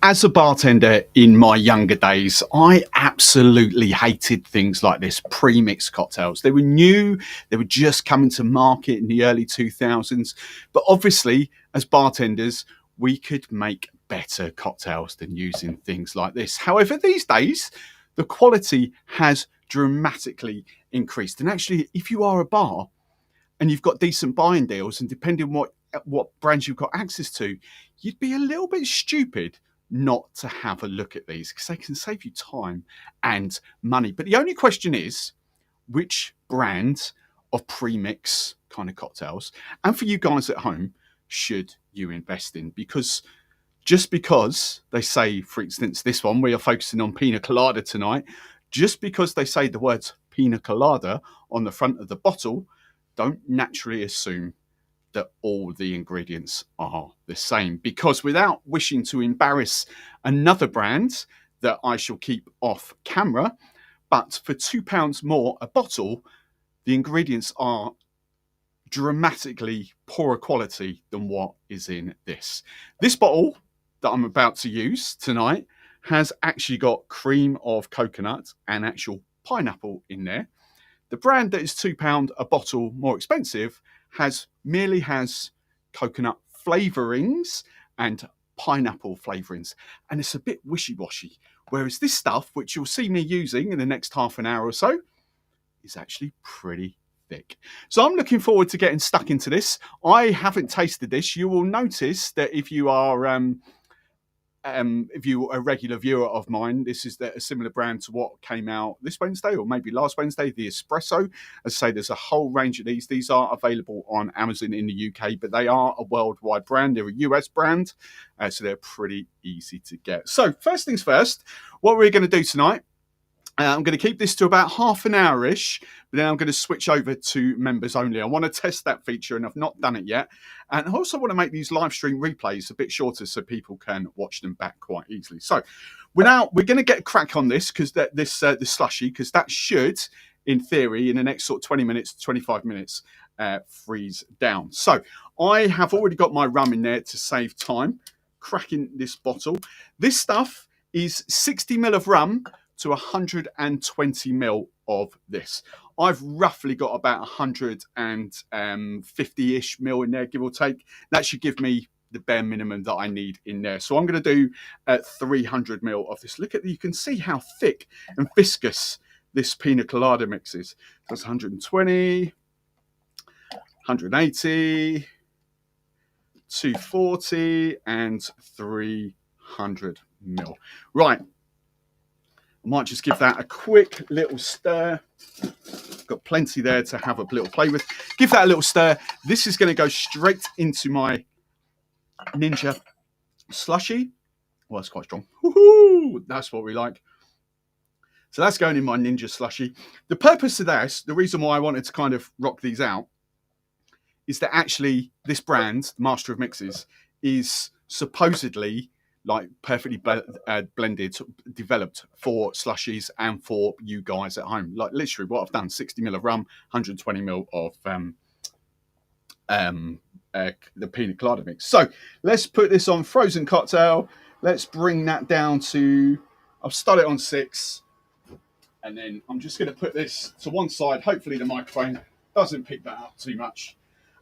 As a bartender in my younger days, I absolutely hated things like this, premix cocktails. They were new, they were just coming to market in the early 2000s. But obviously, as bartenders, we could make better cocktails than using things like this. However, these days, the quality has dramatically increased. And actually, if you are a bar and you've got decent buying deals, and depending on what brands you've got access to, you'd be a little bit stupid not to have a look at these because they can save you time and money. But the only question is, which brand of premix kind of cocktails, and for you guys at home, should you invest in? Because just because they say, for instance, this one, we are focusing on Pina Colada tonight, just because they say the words Pina Colada on the front of the bottle, don't naturally assume that all the ingredients are the same. Because without wishing to embarrass another brand that I shall keep off camera, but for £2 more a bottle, the ingredients are dramatically poorer quality than what is in this. This bottle that I'm about to use tonight has actually got cream of coconut and actual pineapple in there. The brand that is £2 a bottle more expensive merely has coconut flavourings and pineapple flavourings, and it's a bit wishy-washy. Whereas this stuff, which you'll see me using in the next half an hour or so, is actually pretty thick. So I'm looking forward to getting stuck into this. I haven't tasted this. You will notice that if you are a regular viewer of mine, this is a similar brand to what came out this Wednesday or maybe last Wednesday, the Espresso. As I say, there's a whole range of these. These are available on Amazon in the UK, but they are a worldwide brand. They're a US brand, so they're pretty easy to get. So first things first, what we're going to do tonight, I'm going to keep this to about half an hour-ish, but then I'm going to switch over to members only. I want to test that feature, and I've not done it yet. And I also want to make these live stream replays a bit shorter so people can watch them back quite easily. So we're going to get a crack on this, because this slushy, because that should, in theory, in the next sort of 20 minutes, 25 minutes, freeze down. So I have already got my rum in there to save time, cracking this bottle. This stuff is 60 ml of rum to 120 ml of this. I've roughly got about 150-ish ml in there, give or take. That should give me the bare minimum that I need in there. So I'm going to do 300 ml of this. You can see how thick and viscous this Pina Colada mix is. That's 120, 180, 240, and 300 ml. Right. I might just give that a quick little stir. Got plenty there to have a little play with. Give that a little stir. This is going to go straight into my Ninja Slushie. Well, that's quite strong. Woo-hoo! That's what we like. So that's going in my Ninja Slushie. The purpose of this, the reason why I wanted to kind of rock these out, is that actually this brand, Master of Mixes, is supposedly like perfectly blended, developed for slushies and for you guys at home. Like literally what I've done, 60 ml of rum, 120 ml of the Pina Colada mix. So let's put this on frozen cocktail. Let's bring that down to, I've started on 6. And then I'm just going to put this to one side. Hopefully the microphone doesn't pick that up too much.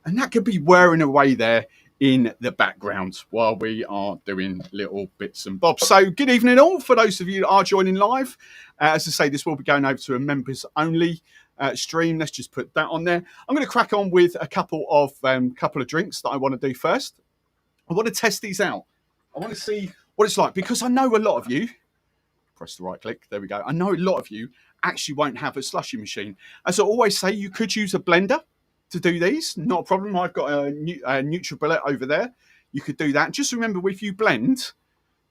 And that could be whirring away there in the background while we are doing little bits and bobs. So good evening all, for those of you that are joining live. As I say, this will be going over to a members only stream. Let's just put that on there. I'm going to crack on with a couple of drinks that I want to do first. I want to test these out. I want to see what it's like, because I know a lot of you, press the right click, there we go. I know a lot of you actually won't have a slushy machine. As I always say, you could use a blender to do these, not a problem. I've got a NutriBullet over there. You could do that. Just remember, if you blend,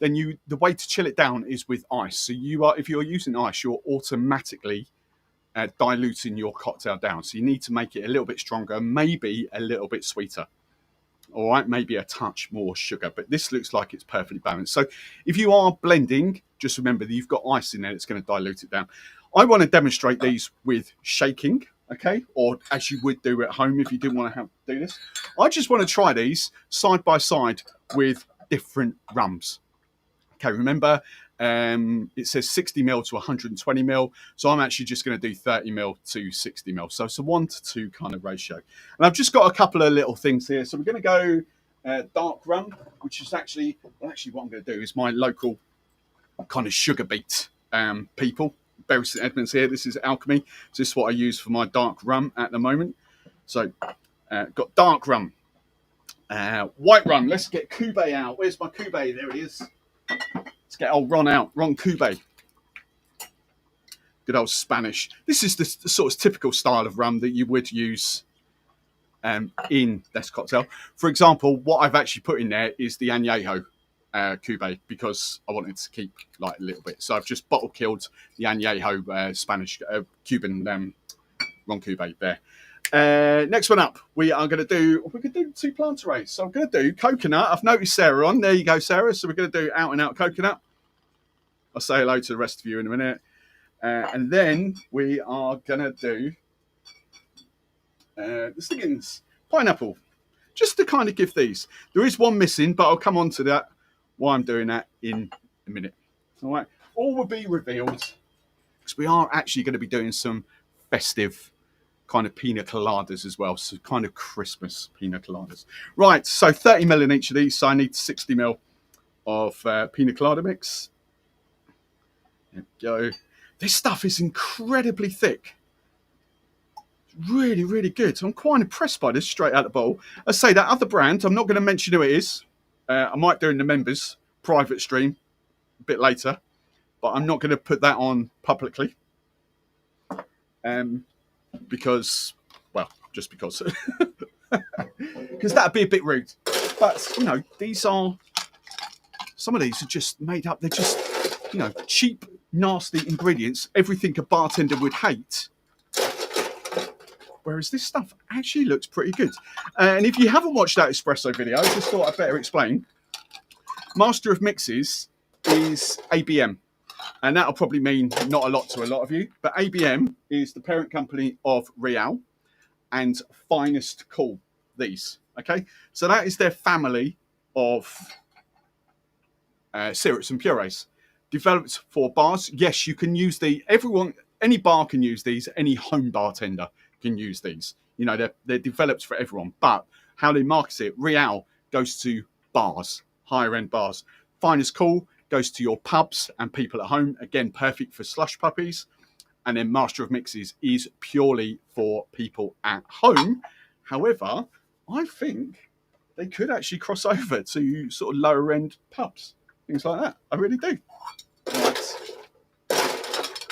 then the way to chill it down is with ice. So if you're using ice, you're automatically diluting your cocktail down. So you need to make it a little bit stronger, maybe a little bit sweeter. All right, maybe a touch more sugar, but this looks like it's perfectly balanced. So if you are blending, just remember that you've got ice in there that's going to dilute it down. I want to demonstrate these with shaking. Okay, or as you would do at home if you didn't want to do this. I just want to try these side by side with different rums. Okay, remember, it says 60 ml to 120 ml. So I'm actually just going to do 30 ml to 60 ml. So it's a 1-to-2 kind of ratio. And I've just got a couple of little things here. So we're going to go dark rum, which is actually what I'm going to do is my local kind of sugar beet people. Bury St Edmunds here. This is Alchemy. So this is what I use for my dark rum at the moment. So got dark rum. White rum. Let's get Cube out. Where's my Cube? There it is. Let's get old Ron out. Ron Cube. Good old Spanish. This is the sort of typical style of rum that you would use in this cocktail. For example, what I've actually put in there is the Añejo Cube because I wanted to keep like a little bit. So I've just bottle killed the Añejo Spanish Cuban Ron Cube there. Next one up, we're going to do 2 plantains. So I'm going to do coconut. I've noticed Sarah on. There you go, Sarah. So we're going to do out and out coconut. I'll say hello to the rest of you in a minute. And then we are going to do the Stiggins pineapple, just to kind of give these. There is one missing, but I'll come on to that why I'm doing that in a minute. All right, all will be revealed because we are actually going to be doing some festive kind of pina coladas as well, so kind of Christmas pina coladas. Right, so 30 ml in each of these, so I need 60 ml of pina colada mix. There we go. This stuff is incredibly thick. Really, really good. So I'm quite impressed by this straight out of the bowl. I say that other brand, I'm not going to mention who it is. I might do in the members private stream a bit later, but I'm not going to put that on publicly. Because, well, just because. Because that'd be a bit rude. But, you know, some of these are just made up. They're just, you know, cheap, nasty ingredients. Everything a bartender would hate. Whereas this stuff actually looks pretty good. And if you haven't watched that espresso video, I just thought I'd better explain. Master of Mixes is ABM. And that'll probably mean not a lot to a lot of you. But ABM is the parent company of Real and Finest Cool, these. Okay? So that is their family of syrups and purees. Developed for bars. Yes, you can use any bar can use these. Any home bartender can use these. You know, they're developed for everyone. But how they market it, Real goes to bars, higher end bars. Finest Cool goes to your pubs and people at home. Again, perfect for slush puppies. And then Master of Mixes is purely for people at home. However, I think they could actually cross over to sort of lower end pubs, things like that. I really do. Right.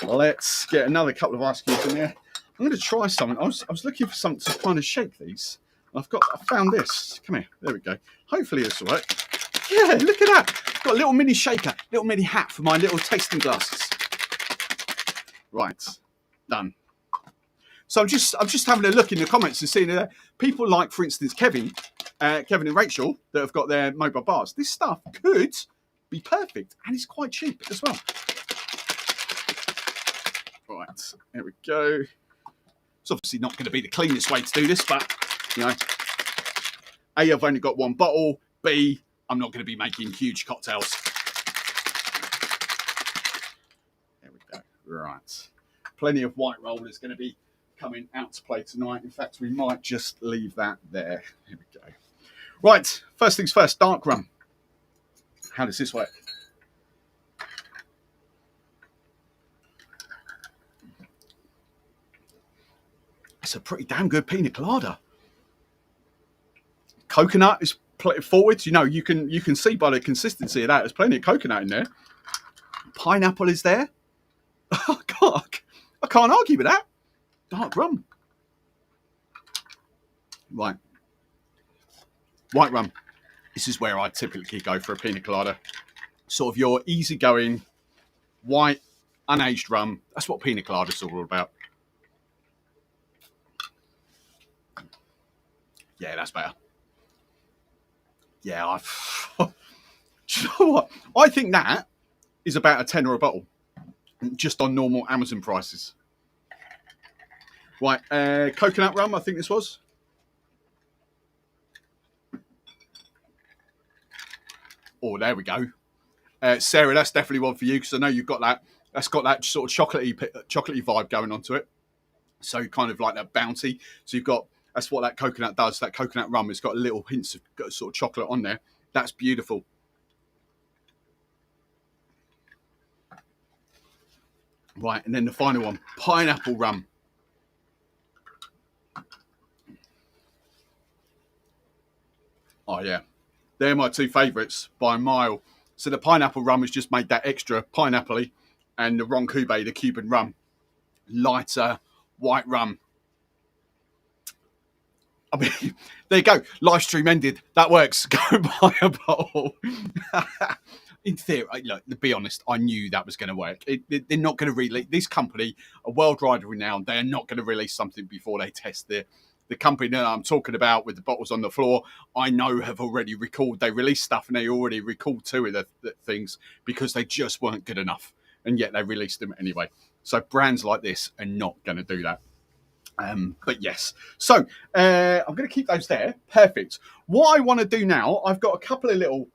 Let's get another couple of ice cubes in there. I'm going to try something. I was looking for something to kind of shake these. I found this. Come here. There we go. Hopefully this will work. Yeah, look at that. Got a little mini shaker, little mini hat for my little tasting glasses. Right, done. So I'm just having a look in the comments and seeing that people like, for instance, Kevin and Rachel that have got their mobile bars. This stuff could be perfect, and it's quite cheap as well. Right, there we go. It's obviously not going to be the cleanest way to do this, but, you know, A, I've only got one bottle. B, I'm not going to be making huge cocktails. There we go. Right. Plenty of white roll is going to be coming out to play tonight. In fact, we might just leave that there. Here we go. Right. First things first, dark rum. How does this work? It's a pretty damn good pina colada. Coconut is forward. You know, you can see by the consistency of that. There's plenty of coconut in there. Pineapple is there. Oh God, I can't argue with that. Dark rum. Right. White rum. This is where I typically go for a pina colada. Sort of your easygoing, white, unaged rum. That's what pina coladas are all about. Yeah, that's better. Yeah, do you know what? I think that is about a tenner a bottle, just on normal Amazon prices. Right, coconut rum, I think this was. Oh, there we go. Sarah, that's definitely one for you because I know you've got that. That's got that sort of chocolatey vibe going onto it. So kind of like that bounty. So you've got, that's what that coconut does. That coconut rum has got little hints of sort of chocolate on there. That's beautiful. Right, and then the final one, pineapple rum. Oh yeah, they're my two favourites by a mile. So the pineapple rum has just made that extra pineapple-y, and the Ron Cube, the Cuban rum, lighter white rum. I mean, there you go. Live stream ended. That works. Go buy a bottle. In theory, look, to be honest, I knew that was going to work. They're not going to release, this company, a worldwide renowned, they are not going to release something before they test the company that I'm talking about with the bottles on the floor. I know have already recalled, they released stuff and they already recalled two of the things because they just weren't good enough. And yet they released them anyway. So brands like this are not going to do that. But yes, so I'm going to keep those there. Perfect. What I want to do now, I've got a couple of little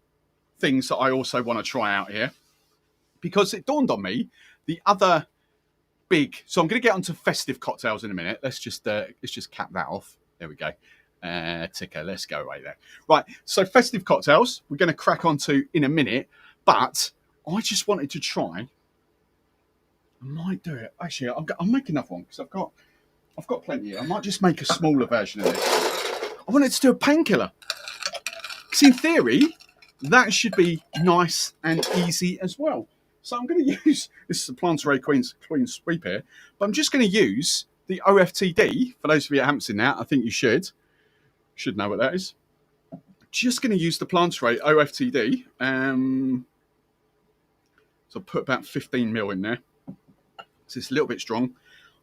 things that I also want to try out here because it dawned on me the other big. So I'm going to get onto festive cocktails in a minute. Let's just cap that off. There we go. Ticker. Let's go away there. Right. So festive cocktails we're going to crack onto in a minute, but I just wanted to try. I might do it. Actually, I'll make another one because I've got plenty. I might just make a smaller version of this. I wanted to do a painkiller. Because in theory, that should be nice and easy as well. So I'm going to use, this is a Plantaray Queen Sweep here, but I'm just going to use the OFTD. For those of you that haven't seen that, I think you should know what that is. Just going to use the Plantaray OFTD. So I'll put about 15 ml in there. So it's a little bit strong.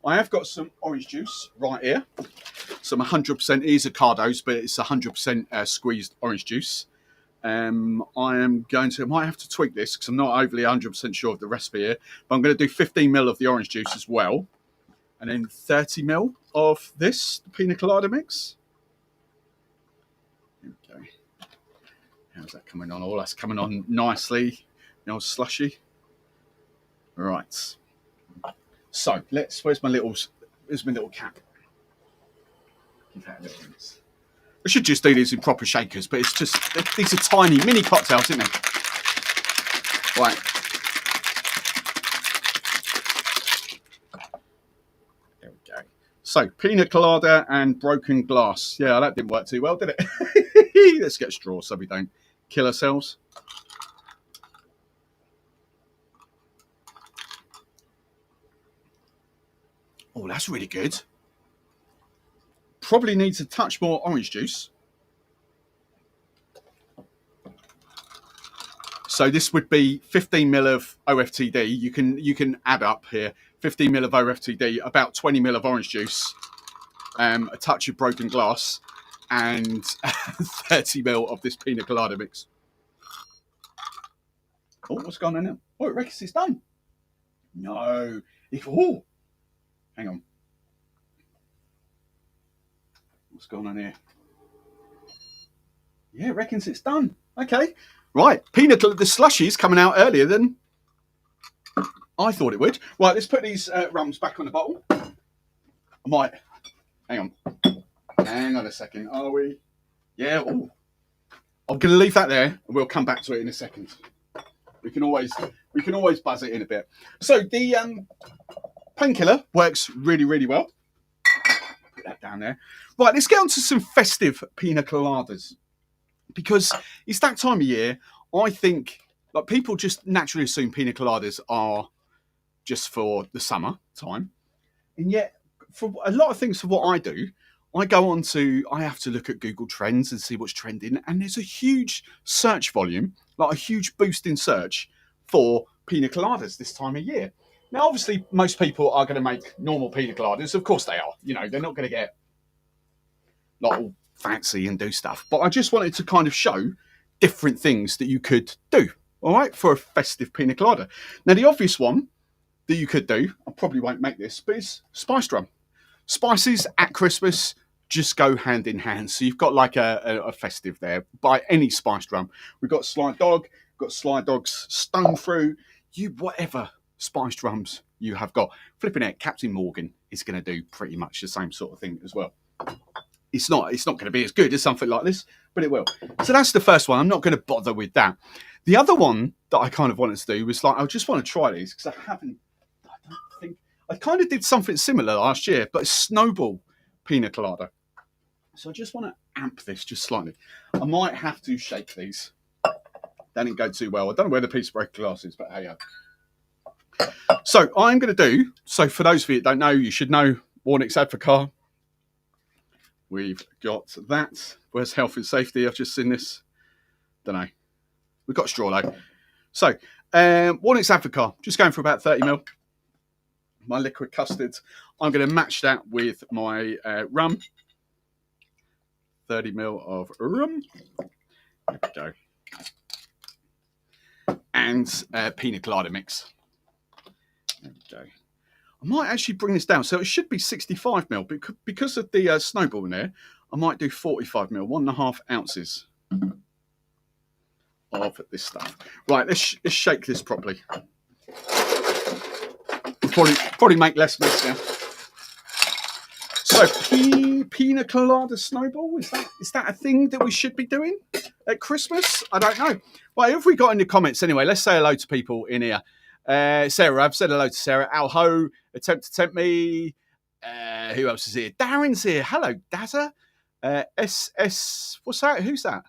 I have got some orange juice right here. Some 100%, it is a Cardo's, but it's 100% squeezed orange juice. I might have to tweak this because I'm not overly 100% sure of the recipe here. But I'm going to do 15 ml of the orange juice as well. And then 30 ml of this, the Pina Colada mix. Okay. How's that coming on? Oh, that's coming on nicely. The old Slushie. Right. So where's my little cap? Give that a little rinse. I should just do these in proper shakers, but it's just, these are tiny mini cocktails, isn't they? Right. There we go. So, Pina Colada and broken glass. Yeah, that didn't work too well, did it? Let's get straws so we don't kill ourselves. Oh, that's really good. Probably needs a touch more orange juice. So this would be 15 ml of OFTD. You can add up here. 15 ml of OFTD, about 20 ml of orange juice, a touch of broken glass, and 30 ml of this Pina Colada mix. Oh, what's going on now? Oh, it reckons it's done. No. Oh, hang on. What's going on here? Yeah, it reckons it's done. Okay. Right. The Slushie's coming out earlier than I thought it would. Right, let's put these rums back on the bottle. I might. Hang on a second. Are we? Yeah. Ooh. I'm going to leave that there, and we'll come back to it in a second. We can always buzz it in a bit. So the Painkiller works really, really well. Put that down there. Right, let's get on to some festive Pina Coladas. Because it's that time of year, I think, like, people just naturally assume Pina Coladas are just for the summer time. And yet, for a lot of things, for what I do, I have to look at Google Trends and see what's trending. And there's a huge search volume, like a huge boost in search for Pina Coladas this time of year. Now, obviously, most people are going to make normal Pina Coladas. Of course they are. You know, they're not going to get like all fancy and do stuff. But I just wanted to kind of show different things that you could do, all right, for a festive Pina Colada. Now, the obvious one that you could do, I probably won't make this, but it's spiced rum. Spices at Christmas, just go hand in hand. So you've got like a festive there. Buy any spiced rum. We've got Sly Dog, got Sly Dog's Stone Fruit, whatever spiced rums you have got. Flipping it, Captain Morgan is going to do pretty much the same sort of thing as well. It's not going to be as good as something like this, but it will. So that's the first one. I'm not going to bother with that. The other one that I kind of wanted to do was like, I just want to try these because I kind of did something similar last year, but it's Snowball Pina Colada. So I just want to amp this just slightly. I might have to shake these. That didn't go too well. I don't know where the piece of break glass is, but hey, yeah. So I'm going to do, so for those of you that don't know, you should know Warnick's Advocaat. We've got that. Where's health and safety? I've just seen this. Don't know. We've got straw though. So, Warnick's Advocaat. Just going for about 30ml. My liquid custard. I'm going to match that with my rum. 30ml of rum. There we go. And Pina Colada mix. There we go. I might actually bring this down. So it should be 65ml. But because of the Snowball in there, I might do 45ml, 1.5 ounces of this stuff. Right, let's shake this properly. Probably make less mess now. So Pina Colada Snowball, is that a thing that we should be doing at Christmas? I don't know. Well, if we got in the comments anyway, let's say hello to people in here. Sarah, I've said hello to Sarah. Al Ho, Attempt to Tempt Me. Who else is here? Darren's here. Hello, Dazza. SS, what's that? Who's that?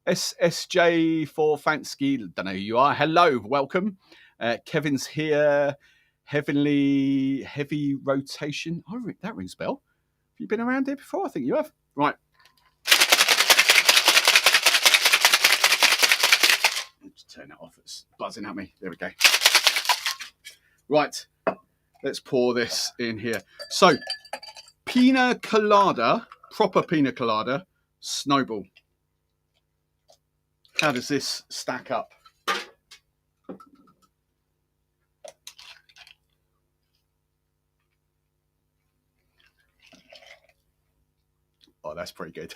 SSJ4 Fancy. Don't know who you are. Hello, welcome. Kevin's here. Heavenly Heavy Rotation. Oh, that rings a bell. Have you been around here before? I think you have. Right. Let's turn that off. It's buzzing at me. There we go. Right. Let's pour this in here. So, Pina Colada, proper Pina Colada, Snowball. How does this stack up? Oh, that's pretty good.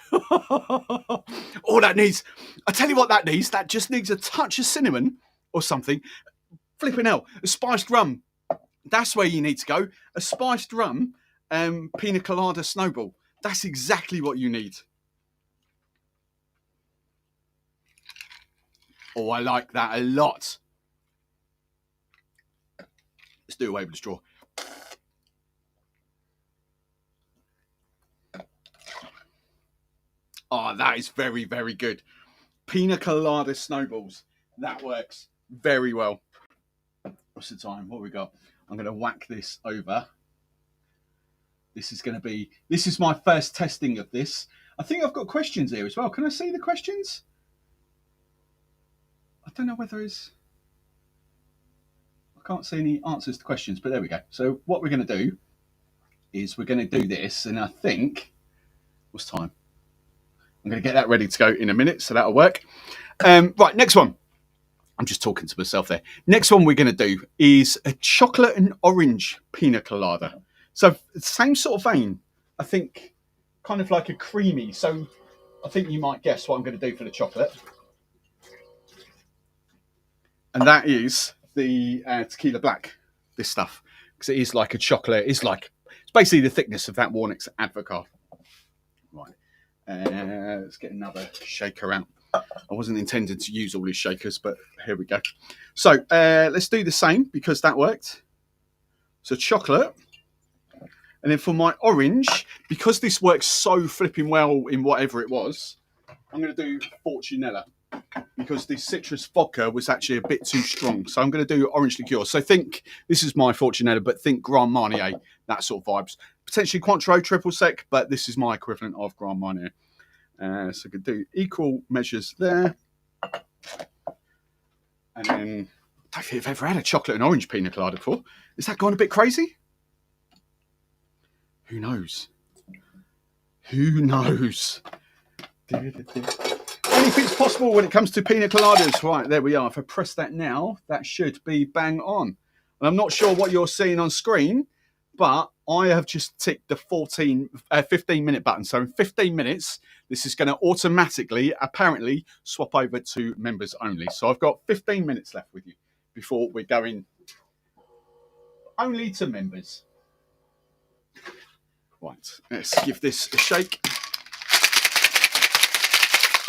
All that needs, I tell you what that needs. That just needs a touch of cinnamon or something. Flipping hell, a spiced rum. That's where you need to go. A spiced rum, Pina Colada Snowball. That's exactly what you need. Oh, I like that a lot. Let's do away with the straw. Oh, that is very, very good. Pina Colada Snowballs. That works very well. What's the time? What have we got? I'm going to whack this over. This is my first testing of this. I think I've got questions here as well. Can I see the questions? I don't know whether it's... I can't see any answers to questions, but there we go. So what we're going to do is we're going to do this, and I think... What's time? I'm going to get that ready to go in a minute, so that'll work. Right, next one. I'm just talking to myself there. Next one we're going to do is a chocolate and orange Pina Colada. So same sort of vein. I think kind of like a creamy. So I think you might guess what I'm going to do for the chocolate. And that is the tequila black, this stuff. Because it is like a chocolate. It's basically the thickness of that Warnick's Advocaat. Right. Let's get another shaker out. I wasn't intending to use all these shakers, but here we go. So let's do the same because that worked. So chocolate. And then for my orange, because this works so flipping well in whatever it was, I'm going to do Fortunella because the citrus vodka was actually a bit too strong. So I'm going to do orange liqueur. So think, this is my Fortunella, but think Grand Marnier, that sort of vibes. Potentially Cointreau triple sec, but this is my equivalent of Grand Marnier. So I could do equal measures there. And then, I don't think I've ever had a chocolate and orange Pina Colada before. Is that gone a bit crazy? Who knows? Who knows? Anything's possible when it comes to Pina Coladas. Right, there we are. If I press that now, that should be bang on. And I'm not sure what you're seeing on screen, but I have just ticked the 15-minute button. So in 15 minutes, this is going to automatically, apparently, swap over to members only. So I've got 15 minutes left with you before we're going only to members. Right, let's give this a shake.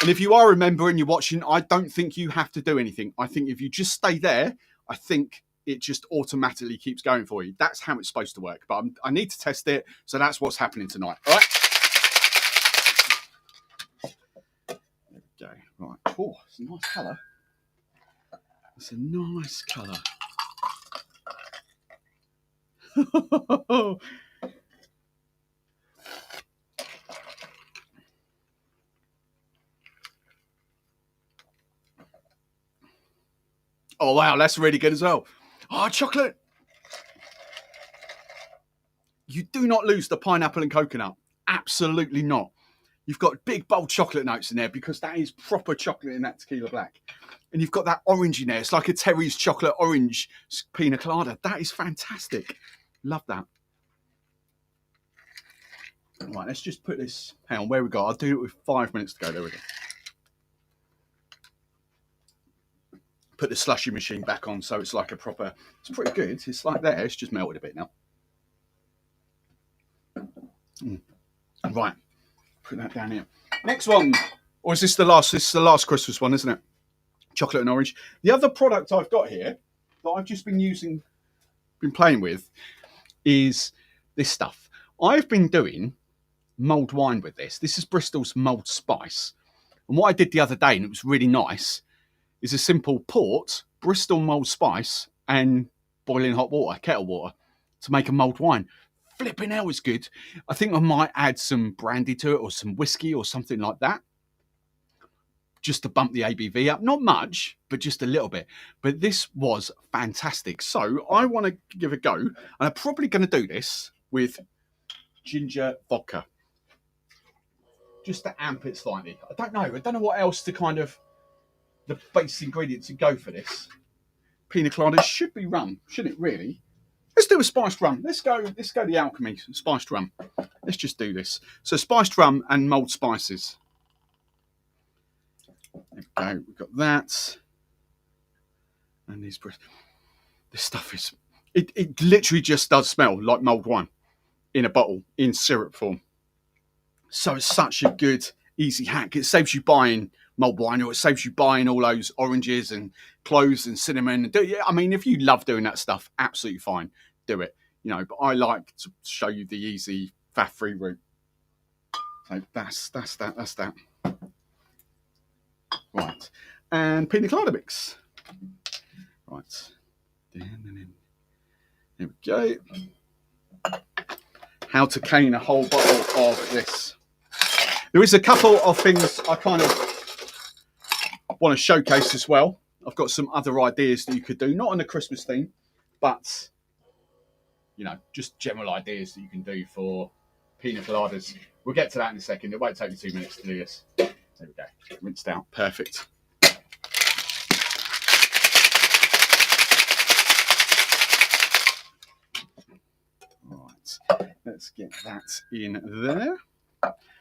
And if you are a member and you're watching, I don't think you have to do anything. I think if you just stay there, I think it just automatically keeps going for you. That's how it's supposed to work. But I need to test it, so that's what's happening tonight. All right. There we go. Right. Oh, it's a nice colour. It's a nice colour. Oh, wow, that's really good as well. Oh, chocolate. You do not lose the pineapple and coconut. Absolutely not. You've got big, bold chocolate notes in there because that is proper chocolate in that tequila black. And you've got that orange in there. It's like a Terry's chocolate orange pina colada. That is fantastic. Love that. Right, let's just put this. Hang on, where we go? I'll do it with 5 minutes to go. There we go. Put the slushy machine back on so it's like a proper. It's pretty good. It's like there. It's just melted a bit now. Right, put that down here. Next one. Or is this the last? This is the last Christmas one, isn't it? Chocolate and orange. The other product I've got here that I've just been using, been playing with, is this stuff. I've been doing mulled wine with this. This is Bristol's mulled spice. And what I did the other day, and it was really nice, is a simple port, Bristol mulled spice, and boiling hot water, kettle water, to make a mulled wine. Flipping hell, it's good. I think I might add some brandy to it or some whiskey or something like that, just to bump the ABV up. Not much, but just a little bit. But this was fantastic. So I want to give a go. And I'm probably going to do this with ginger vodka, just to amp it slightly. I don't know. I don't know what else to kind of, the base ingredient to go for this. Pina Colada should be rum, shouldn't it really? Let's do a spiced rum. Let's go the alchemy, spiced rum. Let's just do this. So spiced rum and mulled spices. There we go. We've got that. And this stuff is, it literally just does smell like mulled wine in a bottle, in syrup form. So it's such a good, easy hack. It saves you buying mulled wine, or it saves you buying all those oranges and cloves and cinnamon. I mean, if you love doing that stuff, absolutely fine. Do it. You know, but I like to show you the easy faff-free route. So that's that. Right. And Pina Colada mix. Right. There we go. How to cane a whole bottle of this. There is a couple of things I kind of want to showcase as well. I've got some other ideas that you could do, not on a Christmas theme, but, you know, just general ideas that you can do for pina coladas. We'll get to that in a second. It won't take me 2 minutes to do this. There we go. Rinsed out. Perfect. Right. Let's get that in there.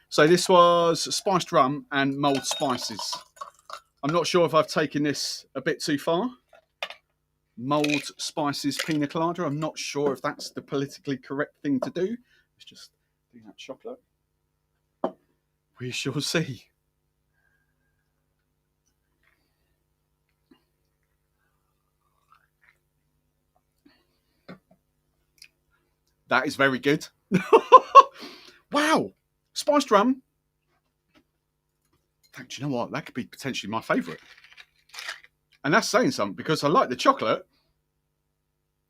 So this was spiced rum and mulled spices. I'm not sure if I've taken this a bit too far. Mulled spices pina colada. I'm not sure if that's the politically correct thing to do. Let's just do that chocolate. We shall see. That is very good. Wow. Spiced rum. Do you know what? That could be potentially my favourite. And that's saying something, because I like the chocolate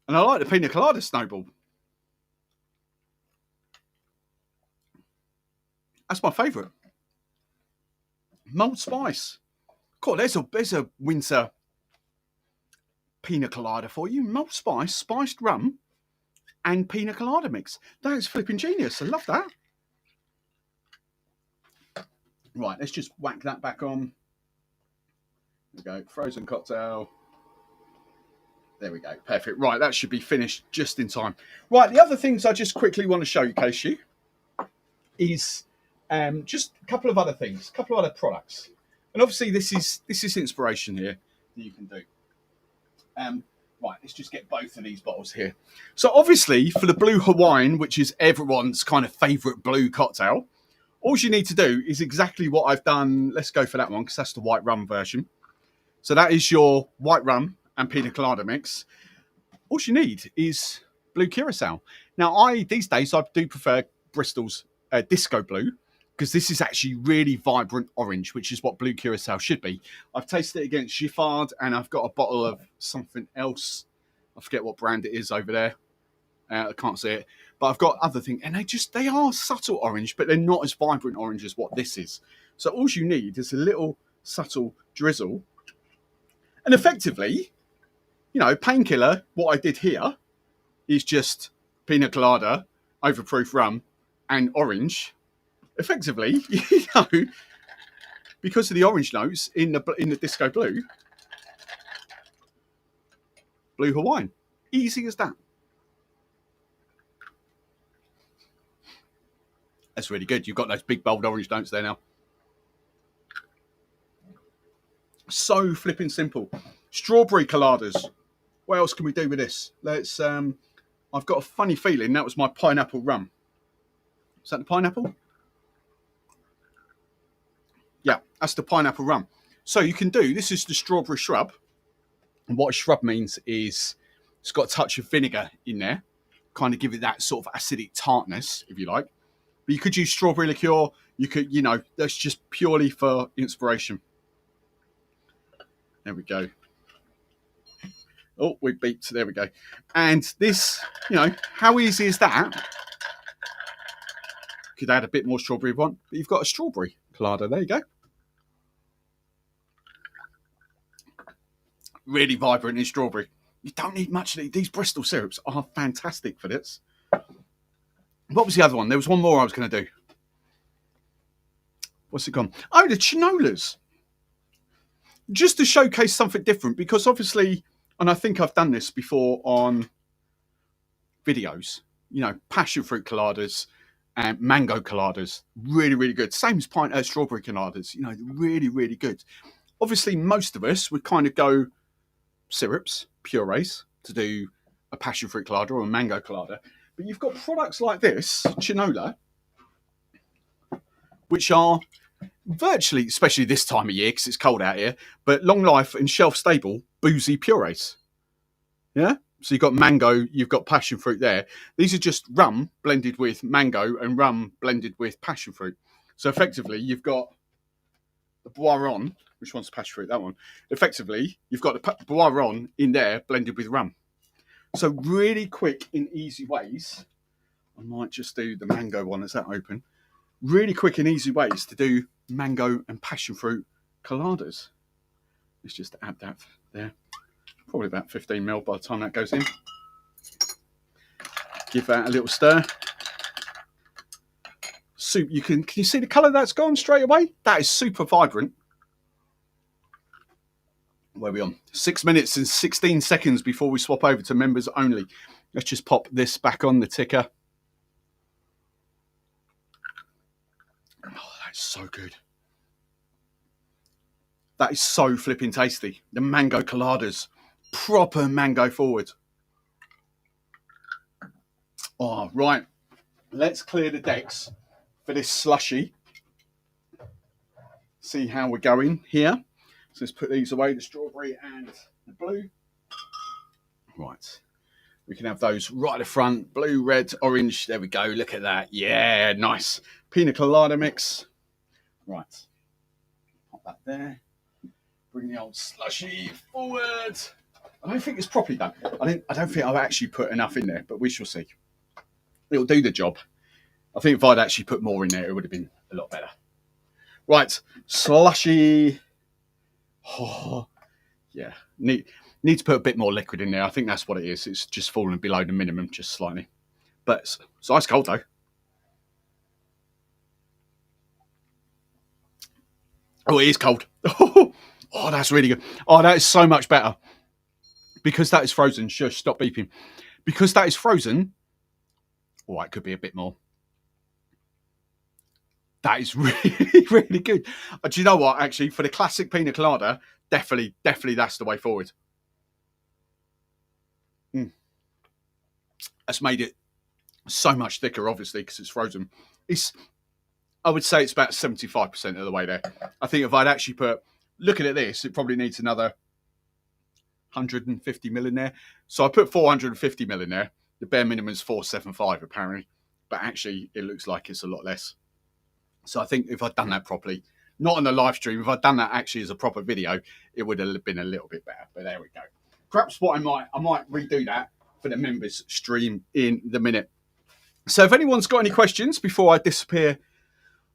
and I like the pina colada snowball. That's my favourite. Mulled spice. Cool, there's a winter pina colada for you. Mulled spice, spiced rum, and pina colada mix. That is flipping genius. I love that. Right, let's just whack that back on. There we go. Frozen cocktail. There we go. Perfect. Right, that should be finished just in time. Right, the other things I just quickly want to show you, Casey, is just a couple of other things, a couple of other products. And obviously this is inspiration here that you can do. Right, let's just get both of these bottles here. So obviously for the Blue Hawaiian, which is everyone's kind of favourite blue cocktail, all you need to do is exactly what I've done. Let's go for that one because that's the white rum version. So that is your white rum and pina colada mix. All you need is blue curacao. Now, these days I do prefer Bristol's disco blue because this is actually really vibrant orange, which is what blue curacao should be. I've tasted it against Giffard, and I've got a bottle of something else. I forget what brand it is over there. I can't see it, but I've got other things, and they are subtle orange, but they're not as vibrant orange as what this is. So all you need is a little subtle drizzle, and effectively, you know, Painkiller, what I did here is just pina colada, overproof rum, and orange. Effectively, you know, because of the orange notes in the disco blue Hawaiian. Easy as that. That's really good. You've got those big bold orange notes there now. So flipping simple. Strawberry coladas. What else can we do with this? Let's. I've got a funny feeling that was my pineapple rum. Is that the pineapple? Yeah, that's the pineapple rum. So you can do, this is the strawberry shrub. And what a shrub means is it's got a touch of vinegar in there, kind of give it that sort of acidic tartness, if you like. But you could use strawberry liqueur. You could, you know, that's just purely for inspiration. There we go. Oh, we beeped. There we go. And this, you know, how easy is that? Could add a bit more strawberry if you want, but you've got a strawberry colada. There you go. Really vibrant in strawberry. You don't need much. These Bristol syrups are fantastic for this. What was the other one? There was one more I was going to do. What's it gone? Oh, the chinolas. Just to showcase something different, because obviously, and I think I've done this before on videos, you know, passion fruit coladas and mango coladas, really, really good. Same as strawberry coladas, you know, really, really good. Obviously, most of us would kind of go syrups, purees, to do a passion fruit colada or a mango colada. But you've got products like this, chinola, which are virtually, especially this time of year because it's cold out here, but long life and shelf stable boozy purees. Yeah? So you've got mango, you've got passion fruit there. These are just rum blended with mango and rum blended with passion fruit. So effectively, you've got the boiron. Which one's passion fruit? That one. Effectively, you've got the boiron in there blended with rum. So really quick and easy ways. I might just do the mango one. Is that open? Really quick and easy ways to do mango and passion fruit coladas. Let's just add that there. Probably about 15 ml by the time that goes in. Give that a little stir. Soup. Can you see the colour that's gone straight away? That is super vibrant. Where are we on? 6 minutes and 16 seconds before we swap over to members only. Let's just pop this back on the ticker. Oh, that's so good. That is so flipping tasty. The mango coladas. Proper mango forward. Oh, right. Let's clear the decks for this slushy. See how we're going here. So let's put these away, the strawberry and the blue. Right. We can have those right at the front. Blue, red, orange. There we go. Look at that. Yeah, nice. Pina colada mix. Right. Pop that there. Bring the old slushy forward. I don't think it's properly done. I don't think I've actually put enough in there, but we shall see. It'll do the job. I think if I'd actually put more in there, it would have been a lot better. Right. Slushy. Oh, yeah. Need to put a bit more liquid in there. I think that's what it is. It's just falling below the minimum, just slightly. But it's ice cold, though. Oh, it is cold. Oh, that's really good. Oh, that is so much better. because that is frozen. Shush, stop beeping. Because that is frozen. Oh, it could be a bit more. That is really, really good. Do you know what? Actually, for the classic Pina Colada, definitely that's the way forward. That's made it so much thicker, obviously, because it's frozen. I would say it's about 75% of the way there. I think if I'd actually put, looking at this, it probably needs another 150 ml in there. So I put 450 ml in there. The bare minimum is 475 apparently, but actually it looks like it's a lot less. So I think if I'd done that properly, not on the live stream, if I'd done that actually as a proper video, it would have been a little bit better. But there we go. Perhaps what I might redo that for the members stream in the minute. So if anyone's got any questions before I disappear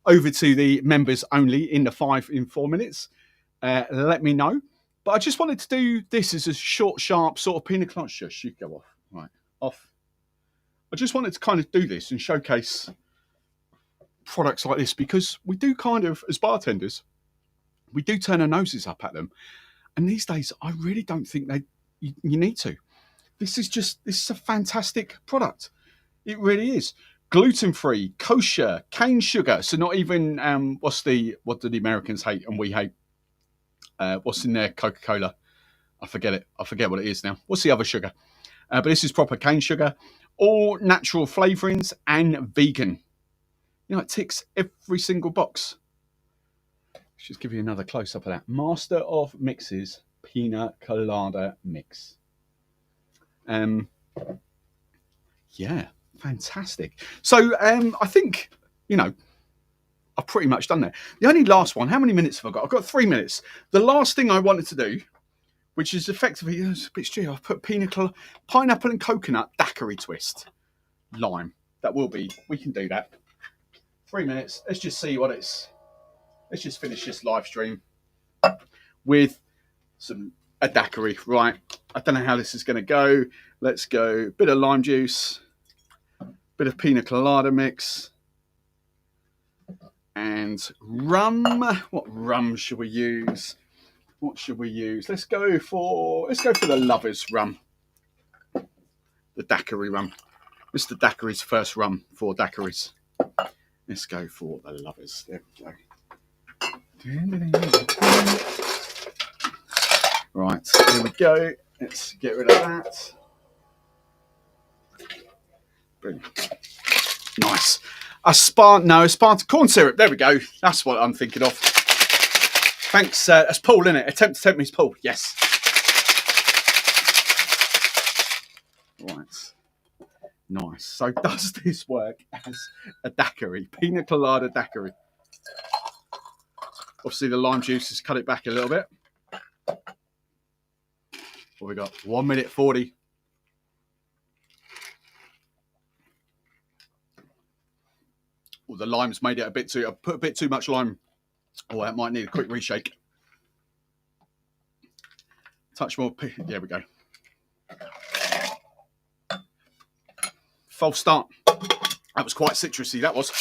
over to the members only in 4 minutes, let me know. But I just wanted to do this as a short, sharp sort of Pina Colada. Shush, you go off. Right, off. I just wanted to kind of do this and showcase products like this because we do kind of, as bartenders, we do turn our noses up at them. And these days, I really don't think you need to. This is a fantastic product. It really is. Gluten-free, kosher, cane sugar. So not even, what do the Americans hate and we hate? What's in there? Coca-Cola. I forget it. I forget what it is now. What's the other sugar? But this is proper cane sugar. All natural flavorings and vegan. You know, it ticks every single box. Let's just give you another close-up of that. Master of Mixes Pina Colada Mix. Yeah, fantastic. So I think, I've pretty much done that. The only last one, how many minutes have I got? I've got 3 minutes. The last thing I wanted to do, which is effectively, it's a bit stupid, I've put pineapple and coconut daiquiri twist. Lime. That will be, we can do that. 3 minutes. Let's just see what let's just finish this live stream with a daiquiri. Right. I don't know how this is going to go. Let's go. Bit of lime juice, bit of pina colada mix, and rum. What rum should we use? What should we use? Let's go for the lovers rum. The daiquiri rum. Mr. Daiquiri's first rum for daiquiris. Let's go for the lovers. There we go. Right, here we go. Let's get rid of that. Boom. Nice. Aspartame corn syrup. There we go. That's what I'm thinking of. Thanks. That's Paul, isn't it? Attempt to tempt me's Paul. Yes. Right. Nice. So does this work as a daiquiri? Pina colada daiquiri. Obviously the lime juice has cut it back a little bit. What we got? 1 minute 40. Oh, the lime's made it a bit too. I put a bit too much lime. Oh, that might need a quick reshake. Touch more. There we go. False start. That was quite citrusy. That was.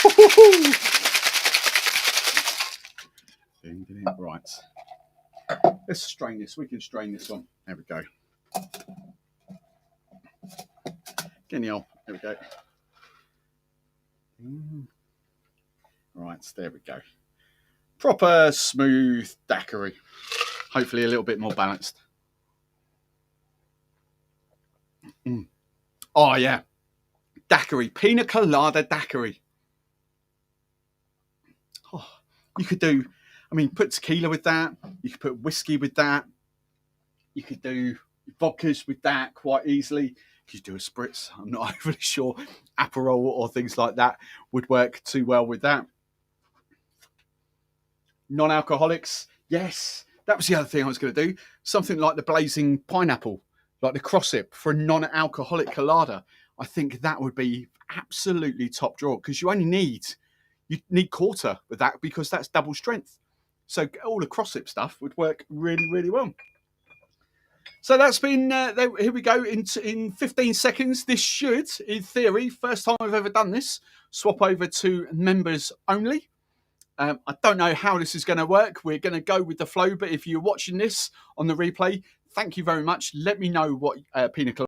Right. Let's strain this. We can strain this one. There we go. Genial. There we go. Right. There we go. Proper smooth daiquiri. Hopefully a little bit more balanced. Oh, yeah. Daiquiri. Pina colada daiquiri. Oh, you could do... put tequila with that. You could put whiskey with that. You could do vodkas with that quite easily. You could do a spritz. I'm not overly sure. Aperol or things like that would work too well with that. Non-alcoholics. Yes. That was the other thing I was going to do. Something like the blazing pineapple, like the cross-sip for a non-alcoholic colada. I think that would be absolutely top drawer because you need quarter with that because that's double strength. So all the cross-sip stuff would work really, really well. So that's been, here we go, in 15 seconds. This should, in theory, first time I've ever done this, swap over to members only. I don't know how this is going to work. We're going to go with the flow, but if you're watching this on the replay, thank you very much. Let me know what Pina Colada